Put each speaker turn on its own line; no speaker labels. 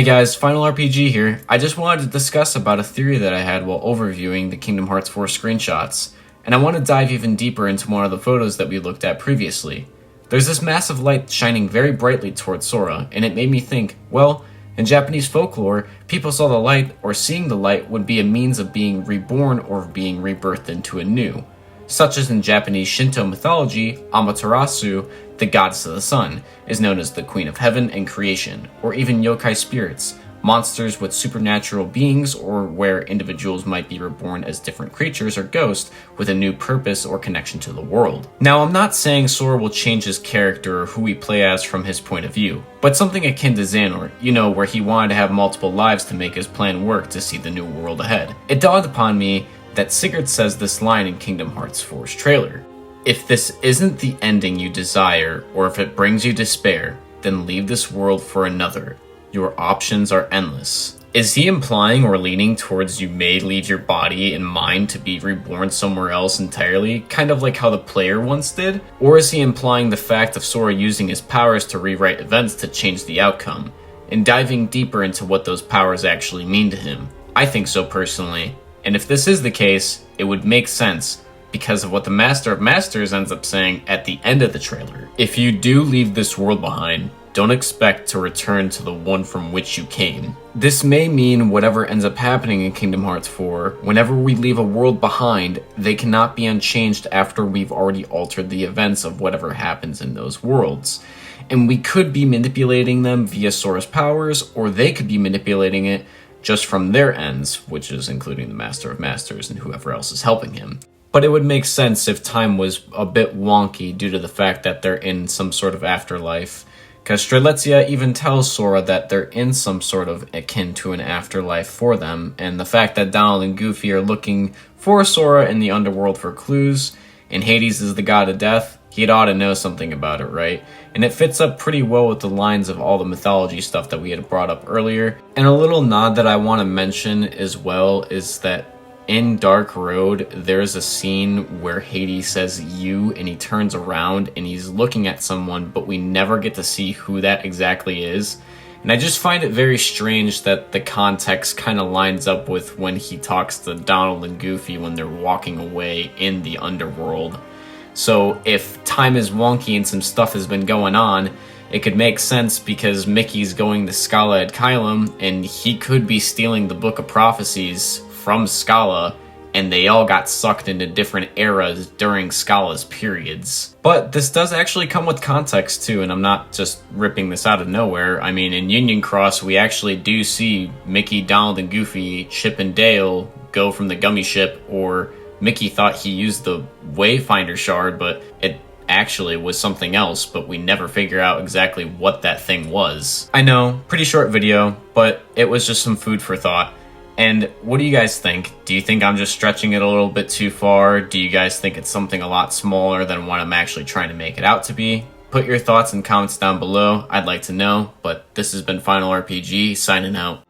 Hey guys, Final RPG here. I just wanted to discuss about a theory that I had while overviewing the Kingdom Hearts 4 screenshots, and I want to dive even deeper into one of the photos that we looked at previously. There's this massive light shining very brightly towards Sora, and it made me think, well, in Japanese folklore, people saw the light, or seeing the light would be a means of being reborn or being rebirthed into a new. Such as in Japanese Shinto mythology, Amaterasu, the goddess of the sun, is known as the queen of heaven and creation, or even yokai spirits, monsters with supernatural beings or where individuals might be reborn as different creatures or ghosts with a new purpose or connection to the world. Now, I'm not saying Sora will change his character or who we play as from his point of view, but something akin to Xehanort, where he wanted to have multiple lives to make his plan work to see the new world ahead. It dawned upon me that Sigurd says this line in Kingdom Hearts 4's trailer. If this isn't the ending you desire, or if it brings you despair, then leave this world for another. Your options are endless. Is he implying or leaning towards you may leave your body and mind to be reborn somewhere else entirely, kind of like how the player once did? Or is he implying the fact of Sora using his powers to rewrite events to change the outcome, and diving deeper into what those powers actually mean to him? I think so personally. And if this is the case, it would make sense because of what the Master of Masters ends up saying at the end of the trailer. If you do leave this world behind, don't expect to return to the one from which you came. This may mean whatever ends up happening in Kingdom Hearts 4, whenever we leave a world behind, they cannot be unchanged after we've already altered the events of whatever happens in those worlds. And we could be manipulating them via Sora's powers, or they could be manipulating it just from their ends, which is including the Master of Masters and whoever else is helping him. But it would make sense if time was a bit wonky due to the fact that they're in some sort of afterlife, because Strelitzia even tells Sora that they're in some sort of akin to an afterlife for them, and the fact that Donald and Goofy are looking for Sora in the underworld for clues, and Hades is the god of death, he'd ought to know something about it, right? And it fits up pretty well with the lines of all the mythology stuff that we had brought up earlier. And a little nod that I want to mention as well is that in Dark Road, there's a scene where Hades says you, and he turns around and he's looking at someone, but we never get to see who that exactly is. And I just find it very strange that the context kind of lines up with when he talks to Donald and Goofy when they're walking away in the underworld. So if time is wonky and some stuff has been going on, it could make sense because Mickey's going to Scala at Kylam, and he could be stealing the Book of Prophecies from Scala, and they all got sucked into different eras during Scala's periods. But this does actually come with context too, and I'm not just ripping this out of nowhere. I mean, in Union Cross, we actually do see Mickey, Donald, and Goofy, Chip and Dale go from the gummy ship, or Mickey thought he used the Wayfinder shard, but it actually was something else, but we never figure out exactly what that thing was. I know, pretty short video, but it was just some food for thought. And what do you guys think? Do you think I'm just stretching it a little bit too far? Do you guys think it's something a lot smaller than what I'm actually trying to make it out to be? Put your thoughts and comments down below. I'd like to know, but this has been Final RPG, signing out.